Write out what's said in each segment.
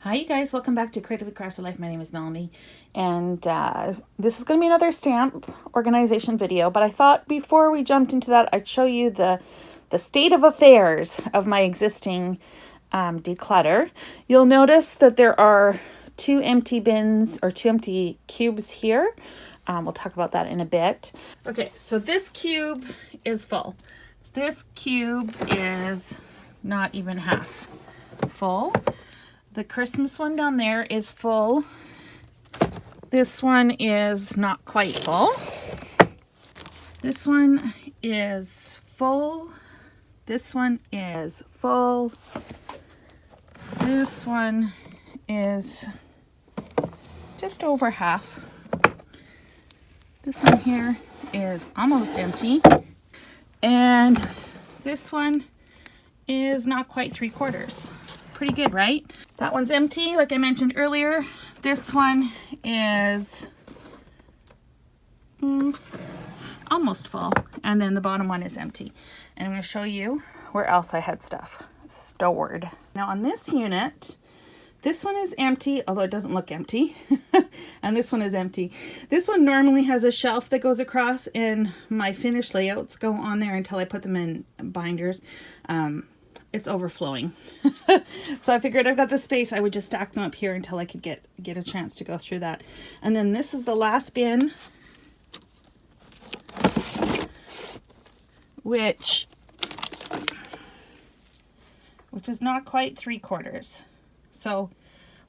Hi you guys, welcome back to Creatively Crafted Life. My name is Melanie, and this is going to be another stamp organization video, but I thought before we jumped into that I'd show you the state of affairs of my existing declutter. You'll notice that there are two empty bins or two empty cubes here. We'll talk about that in a bit. Okay, so this cube is full. This cube is not even half full. The Christmas one down there is full. This one is not quite full. This one is full. This one is full. This one is just over half. This one here is almost empty. And this one is not quite 3/4. Pretty good, right? That one's empty, like I mentioned earlier. This one is almost full, and then the bottom one is empty. And I'm going to show you where else I had stuff stored. Now on this unit, this one is empty, although it doesn't look empty. And this one is empty. This one normally has a shelf that goes across, and my finished layouts go on there until I put them in binders. It's overflowing. So I figured I've got the space, I would just stack them up here until I could get a chance to go through that. And then this is the last bin, which is not quite 3/4. So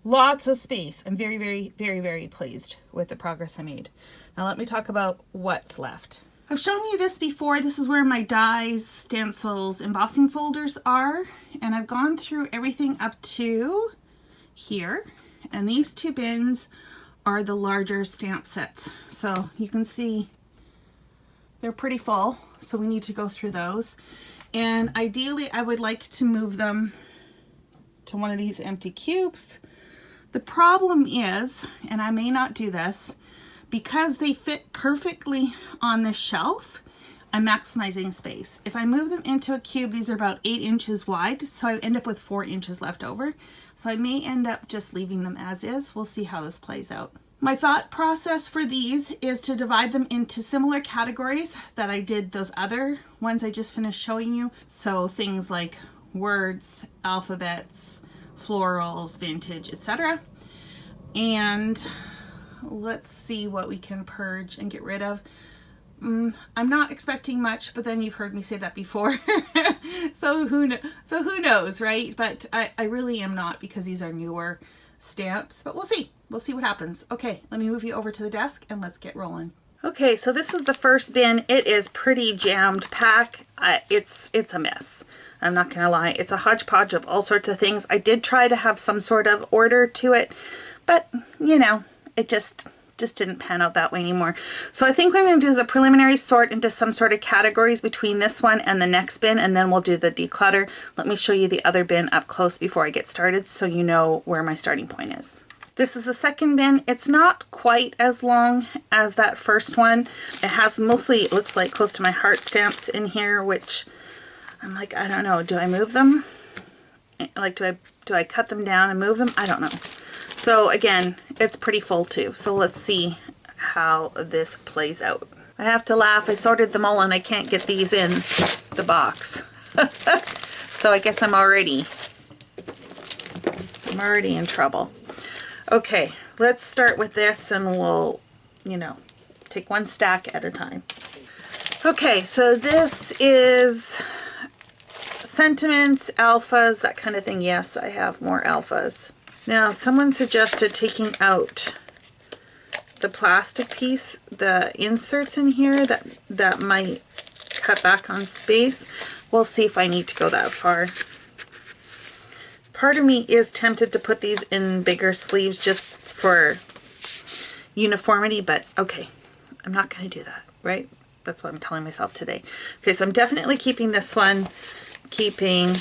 lots of space. I'm very, very, very, very pleased with the progress I made. Now let me talk about what's left. I've shown you this before. This is where my dies, stencils, embossing folders are. And I've gone through everything up to here. And these two bins are the larger stamp sets. So you can see they're pretty full. So we need to go through those. And ideally, I would like to move them to one of these empty cubes. The problem is, and I may not do this, because they fit perfectly on this shelf, I'm maximizing space. If I move them into a cube, these are about 8 inches wide, so I end up with 4 inches left over. So I may end up just leaving them as is. We'll see how this plays out. My thought process for these is to divide them into similar categories that I did those other ones I just finished showing you. So things like words, alphabets, florals, vintage, etc. And let's see what we can purge and get rid of. I'm not expecting much, but then you've heard me say that before. So who knows, right? But I really am not, because these are newer stamps, but we'll see. We'll see what happens. Okay, let me move you over to the desk and let's get rolling. Okay, so this is the first bin. It is pretty jammed packed. It's a mess. I'm not gonna lie. It's a hodgepodge of all sorts of things. I did try to have some sort of order to it, but you know, it just didn't pan out that way anymore. So I think what I'm going to do is a preliminary sort into some sort of categories between this one and the next bin, and then we'll do the declutter. Let me show you the other bin up close before I get started so you know where my starting point is. This is the second bin. It's not quite as long as that first one. It has mostly, it looks like, close to my heart stamps in here, which I'm like, I don't know, do I move them? Like, do I cut them down and move them? I don't know. So again, it's pretty full too. So let's see how this plays out. I have to laugh. I sorted them all and I can't get these in the box. So I guess I'm already in trouble. Okay, let's start with this and we'll, you know, take one stack at a time. Okay, so this is sentiments, alphas, that kind of thing. Yes, I have more alphas. Now, someone suggested taking out the plastic piece, the inserts in here, that might cut back on space. We'll see if I need to go that far. Part of me is tempted to put these in bigger sleeves just for uniformity, but okay, I'm not going to do that, right? That's what I'm telling myself today. Okay, so I'm definitely keeping this one, keeping.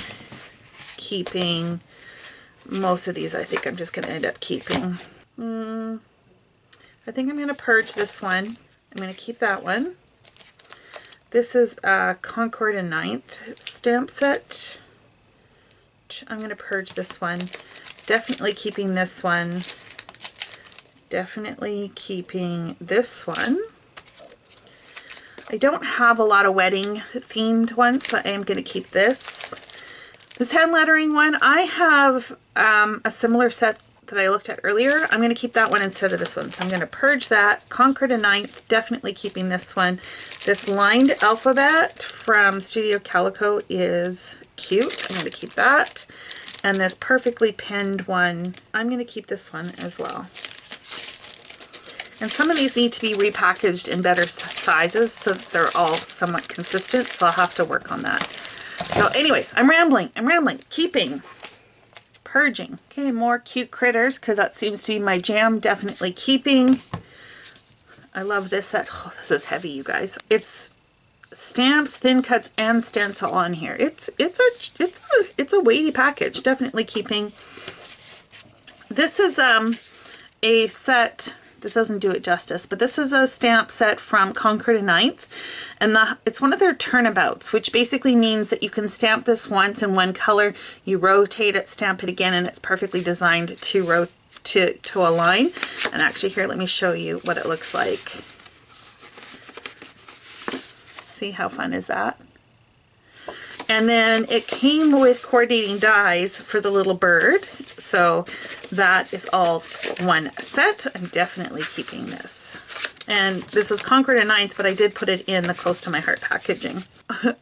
Most of these I think I'm just going to end up keeping. I think I'm going to purge this one. I'm going to keep that one. This is a Concord and 9th stamp set. I'm going to purge this one. Definitely keeping this one. Definitely keeping this one. I don't have a lot of wedding themed ones, so I am going to keep this. This hand lettering one, I have a similar set that I looked at earlier. I'm going to keep that one instead of this one. So I'm going to purge that. Concord and Ninth, definitely keeping this one. This lined alphabet from Studio Calico is cute. I'm going to keep that. And this perfectly pinned one, I'm going to keep this one as well. And some of these need to be repackaged in better sizes so that they're all somewhat consistent, so I'll have to work on that. So anyways, I'm rambling, keeping, purging. Okay, more cute critters, because that seems to be my jam. Definitely keeping. I love this set. Oh, this is heavy, you guys. It's stamps, thin cuts, and stencil on here. It's a weighty package. Definitely keeping. This is a set. This doesn't do it justice, but this is a stamp set from Concord and Ninth, and it's one of their turnabouts, which basically means that you can stamp this once in one color, you rotate it, stamp it again, and it's perfectly designed to align. And actually here, let me show you what it looks like. See how fun is that? And then it came with coordinating dies for the little bird. So that is all one set. I'm definitely keeping this. And this is Concord and Ninth, but I did put it in the Close to My Heart packaging.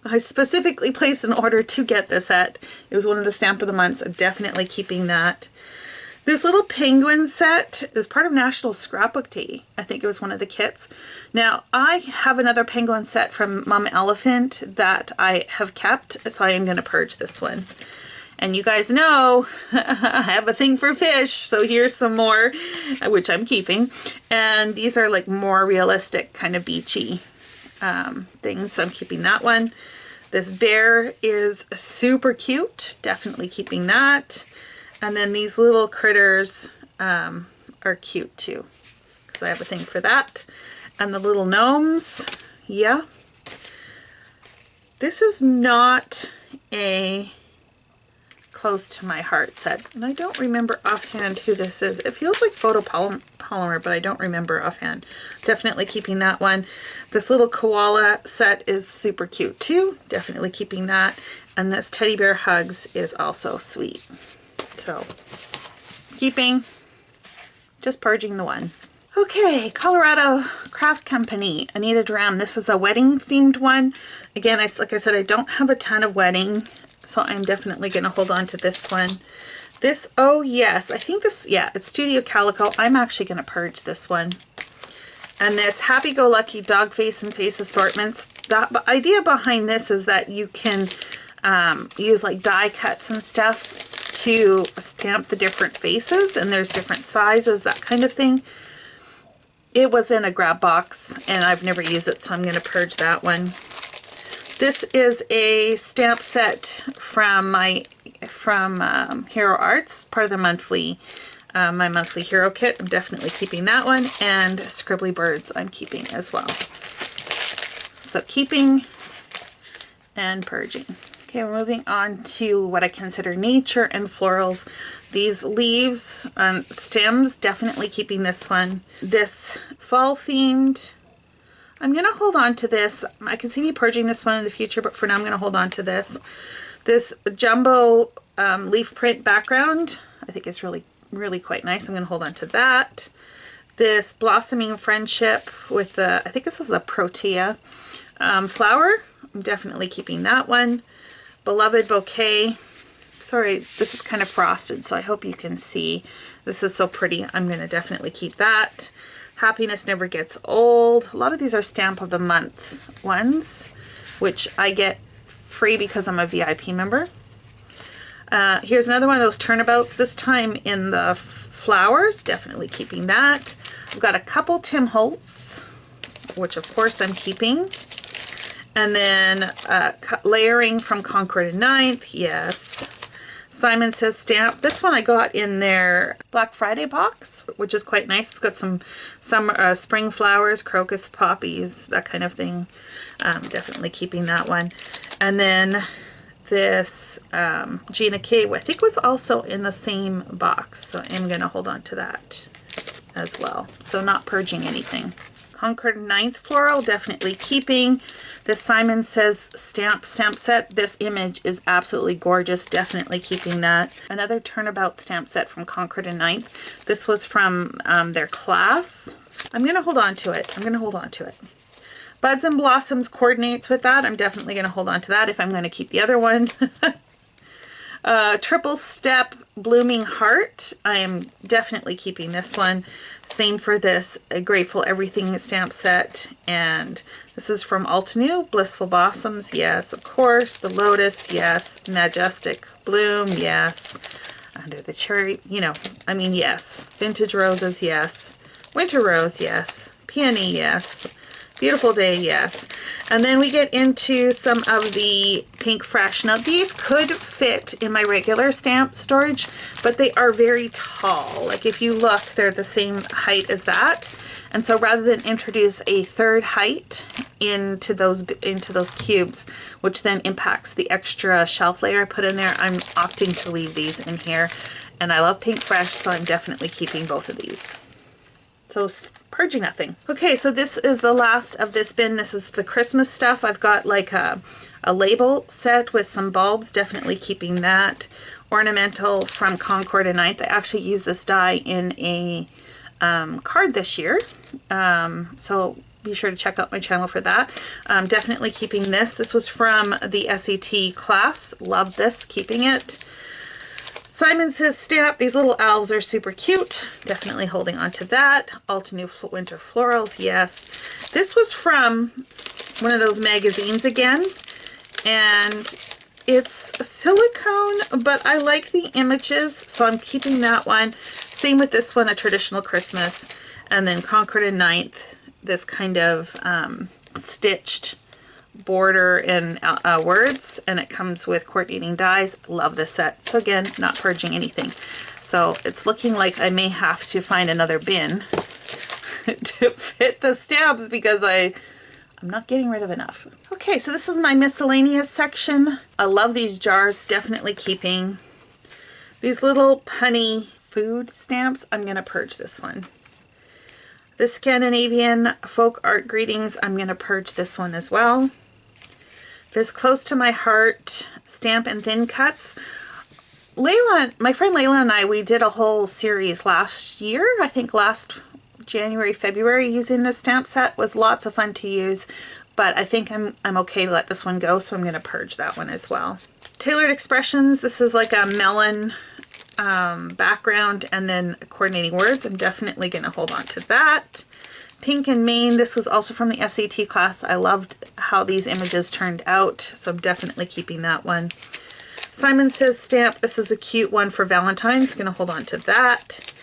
I specifically placed an order to get this set. It was one of the stamp of the months. I'm definitely keeping that. This little penguin set is part of National Scrapbook Day. I think it was one of the kits. Now, I have another penguin set from Mama Elephant that I have kept, so I am going to purge this one. And you guys know I have a thing for fish, so here's some more, which I'm keeping. And these are like more realistic, kind of beachy things, so I'm keeping that one. This bear is super cute, definitely keeping that. And then these little critters are cute too, because I have a thing for that. And the little gnomes, yeah. This is not a Close to My Heart set, and I don't remember offhand who this is. It feels like photopolymer, but I don't remember offhand. Definitely keeping that one. This little koala set is super cute too. Definitely keeping that. And this teddy bear hugs is also sweet. So, keeping, just purging the one. Okay, Colorado Craft Company, Anita Dram. This is a wedding themed one. Again, like I said, I don't have a ton of wedding, so I'm definitely going to hold on to this one. This, oh yes, I think this, yeah, it's Studio Calico. I'm actually going to purge this one. And this Happy Go Lucky Dog Face and Face Assortments. The idea behind this is that you can use like die cuts and stuff to stamp the different faces, and there's different sizes, that kind of thing. It was in a grab box and I've never used it, so I'm going to purge that one. This is a stamp set from Hero Arts, part of the monthly my monthly hero kit. I'm definitely keeping that one, and Scribbly Birds I'm keeping as well. So keeping and purging. Okay, we're moving on to what I consider nature and florals. These leaves and stems, definitely keeping this one. This fall themed, I'm going to hold on to this. I can see me purging this one in the future, but for now I'm going to hold on to this. This jumbo leaf print background, I think is really quite nice. I'm going to hold on to that. This blossoming friendship with the, I think this is a protea flower. I'm definitely keeping that one. Beloved bouquet. Sorry, this is kind of frosted, so I hope you can see. This is so pretty. I'm going to definitely keep that. Happiness Never Gets Old. A lot of these are stamp of the month ones, which I get free because I'm a VIP member. Here's another one of those turnabouts, this time in the flowers. Definitely keeping that. I've got a couple Tim Holtz, which of course I'm keeping. And then layering from Concord and Ninth, yes. Simon Says stamp. This one I got in their Black Friday box, which is quite nice. It's got some spring flowers, crocus, poppies, that kind of thing. Definitely keeping that one. And then this Gina K, I think was also in the same box. So I'm going to hold on to that as well. So not purging anything. Concord 9th Floral, definitely keeping. This Simon Says stamp set. This image is absolutely gorgeous. Definitely keeping that. Another Turnabout stamp set from Concord and 9th. This was from their class. I'm going to hold on to it. I'm going to hold on to it. Buds and Blossoms coordinates with that. I'm definitely going to hold on to that if I'm going to keep the other one. Triple Step Blooming Heart. I am definitely keeping this one. Same for this Grateful Everything stamp set. And this is from Altenew. Blissful Blossoms, yes, of course. The Lotus, yes. Majestic Bloom, yes. Under the Cherry, you know, I mean, yes. Vintage Roses, yes. Winter Rose, yes. Peony, yes. Beautiful Day, yes. And then we get into some of the Pink Fresh. Now these could fit in my regular stamp storage, but they are very tall. Like if you look, they're the same height as that. And so rather than introduce a third height into those cubes, which then impacts the extra shelf layer I put in there, I'm opting to leave these in here. And I love Pink Fresh, so I'm definitely keeping both of these. So purging nothing. Okay, so this is the last of this bin. This is the Christmas stuff. I've got like a label set with some bulbs, definitely keeping that. Ornamental from Concord and 9th. I actually used this die in a card this year. So be sure to check out my channel for that. Definitely keeping this. This was from the SET class. Love this, keeping it. Simon Says stamp. These little elves are super cute. Definitely holding on to that. Altenew Winter Florals, yes. This was from one of those magazines again. And it's silicone, but I like the images, so I'm keeping that one. Same with this one, A Traditional Christmas. And then Concord and 9th, this kind of stitched border and words, and it comes with coordinating dies. Love this set. So again, not purging anything. So it's looking like I may have to find another bin to fit the stamps because I'm not getting rid of enough. Okay, so this is my miscellaneous section. I love these jars, definitely keeping. These little punny food stamps, I'm gonna purge this one. The Scandinavian Folk Art Greetings, I'm gonna purge this one as well. This Close to My Heart Stamp and Thin Cuts. Layla, my friend Layla and I, we did a whole series last year, I think last January, February, using this stamp set. Was lots of fun to use, but I think I'm okay to let this one go, so I'm going to purge that one as well. Tailored Expressions, this is like a melon background and then coordinating words. I'm definitely going to hold on to that. Pink and Maine, this was also from the SAT class. I loved how these images turned out, so I'm definitely keeping that one. Simon Says stamp, this is a cute one for Valentine's. Going to hold on to that.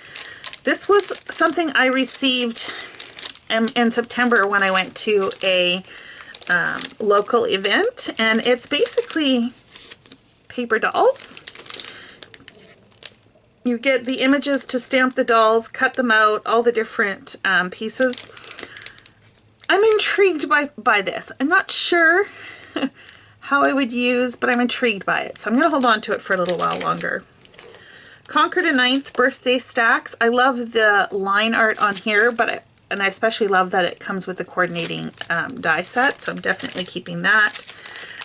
This was something I received in September when I went to a local event, and it's basically paper dolls. You get the images to stamp the dolls, cut them out, all the different pieces. I'm intrigued by this. I'm not sure how I would use, but I'm intrigued by it. So I'm going to hold on to it for a little while longer. Concord and 9th Birthday Stacks. I love the line art on here, and I especially love that it comes with the coordinating die set, so I'm definitely keeping that.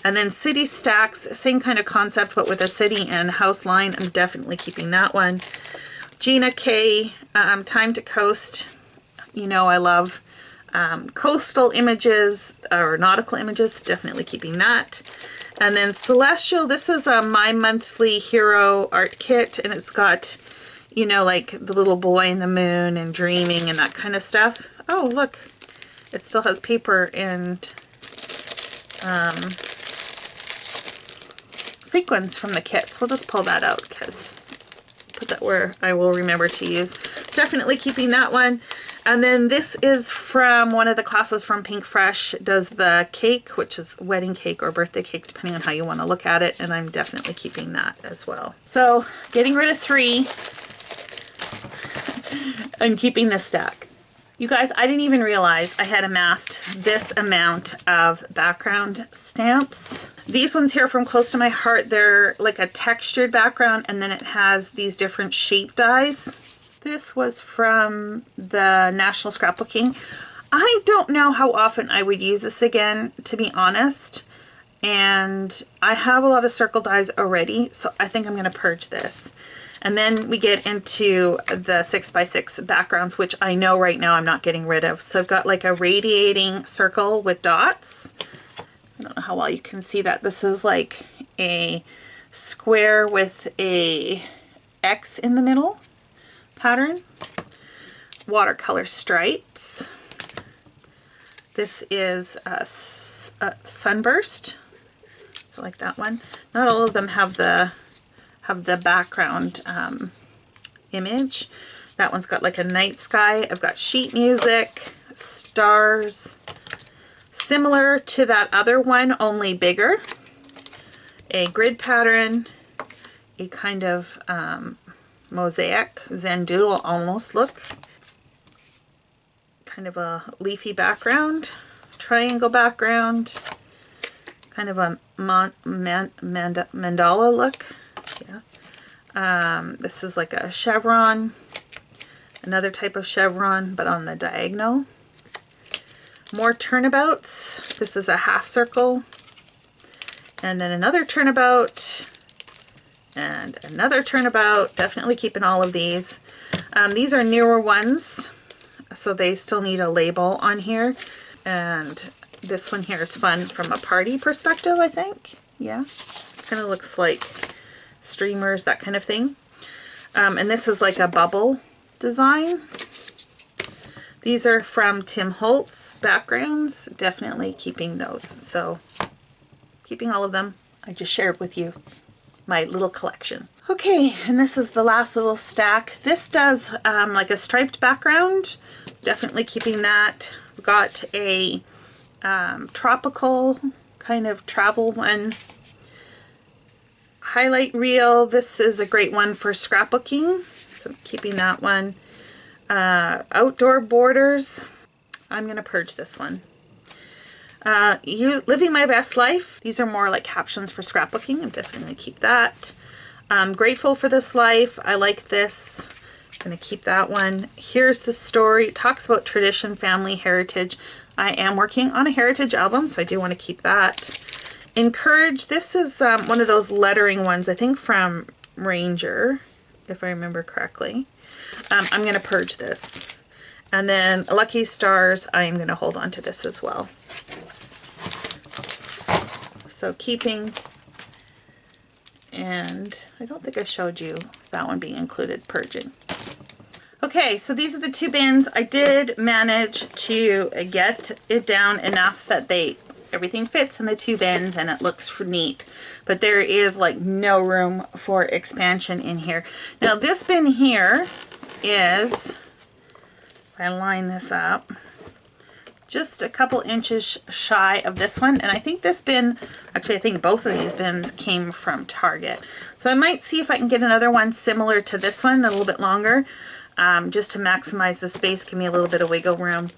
And then City Stacks, same kind of concept, but with a city and house line. I'm definitely keeping that one. Gina K, Time to Coast. You know I love coastal images or nautical images. Definitely keeping that. And then Celestial, this is my monthly hero art kit, and it's got, you know, like the little boy and the moon and dreaming and that kind of stuff. Oh, look, it still has paper and sequins from the kits. We'll just pull that out because put that where I will remember to use. Definitely keeping that one. And then this is from one of the classes from Pink Fresh. Does the cake, which is wedding cake or birthday cake, depending on how you want to look at it. And I'm definitely keeping that as well. So getting rid of 3 and keeping this stack. You guys, I didn't even realize I had amassed this amount of background stamps. These ones here from Close to My Heart, they're like a textured background, and then it has these different shape dies. This was from the National Scrapbooking. I don't know how often I would use this again, to be honest. And I have a lot of circle dies already, so I think I'm going to purge this. And then we get into the 6x6 backgrounds, which I know right now I'm not getting rid of. So I've got like a radiating circle with dots. I don't know how well you can see that. This is like a square with a X in the middle pattern. Watercolor stripes. This is a sunburst. So like that one. Not all of them have the background image. That one's got like a night sky. I've got sheet music, stars, similar to that other one, only bigger. A grid pattern, a kind of mosaic, Zen doodle almost look. Kind of a leafy background, triangle background, kind of a mandala look. Yeah. This is like a chevron, another type of chevron, but on the diagonal. More turnabouts. This is a half circle, and then another turnabout, and another turnabout. Definitely keeping all of these. These are newer ones, so they still need a label on here. And this one here is fun from a party perspective, I think. Yeah, kind of looks like streamers, that kind of thing. And this is like a bubble design. These are from Tim Holtz backgrounds. Definitely keeping those. So keeping all of them. I just shared with you my little collection. Okay, and this is the last little stack. This does like a striped background. Definitely keeping that. We've got a tropical kind of travel one. Highlight reel. This is a great one for scrapbooking, so I'm keeping that one. Outdoor borders. I'm going to purge this one. Living My Best Life. These are more like captions for scrapbooking. I'm definitely going to keep that. Grateful for This Life. I like this. I'm going to keep that one. Here's the Story. It talks about tradition, family, heritage. I am working on a heritage album, so I do want to keep that. Encourage. This is one of those lettering ones, I think from Ranger, if I remember correctly. I'm going to purge this. And then Lucky Stars, I'm going to hold on to this as well. So keeping, and I don't think I showed you that one being included, purging. Okay, so these are the two bins. I did manage to get it down enough that everything fits in the two bins and it looks neat, but there is like no room for expansion in here. Now this bin here is, if I line this up, just a couple inches shy of this one, and I think this bin, actually I think both of these bins came from Target. So I might see if I can get another one similar to this one, a little bit longer, just to maximize the space, give me a little bit of wiggle room.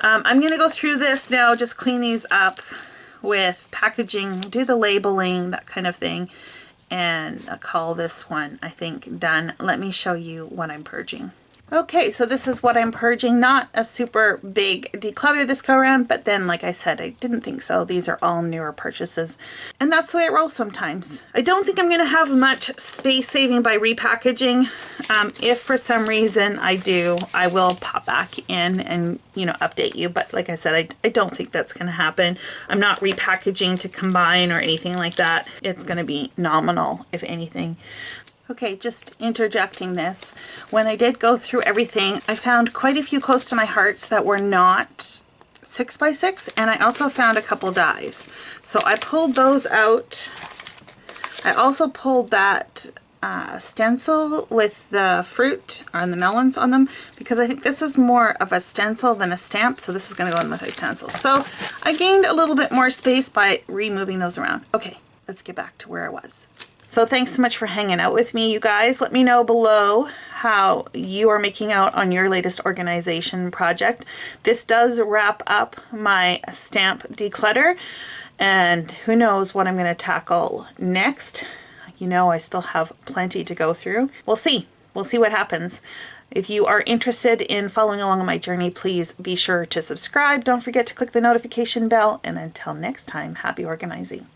I'm going to go through this now, just clean these up with packaging, do the labeling, that kind of thing, and I'll call this one, I think, done. Let me show you what I'm purging. Okay, so this is what I'm purging. Not a super big declutter this go around, but then, like I said, I didn't think so. These are all newer purchases, and that's the way it rolls sometimes. I don't think I'm going to have much space saving by repackaging. If for some reason I do, I will pop back in and, you know, update you. But like I said, I don't think that's going to happen. I'm not repackaging to combine or anything like that. It's going to be nominal, if anything. Okay, just interjecting this. When I did go through everything, I found quite a few Close to My Hearts that were not 6x6, and I also found a couple dies. So I pulled those out. I also pulled that stencil with the fruit or the melons on them, because I think this is more of a stencil than a stamp, so this is going to go in with a stencil. So I gained a little bit more space by removing those around. Okay, let's get back to where I was. So thanks so much for hanging out with me, you guys. Let me know below how you are making out on your latest organization project. This does wrap up my stamp declutter, and who knows what I'm going to tackle next. You know, I still have plenty to go through. We'll see. We'll see what happens. If you are interested in following along on my journey, please be sure to subscribe. Don't forget to click the notification bell. And until next time, happy organizing.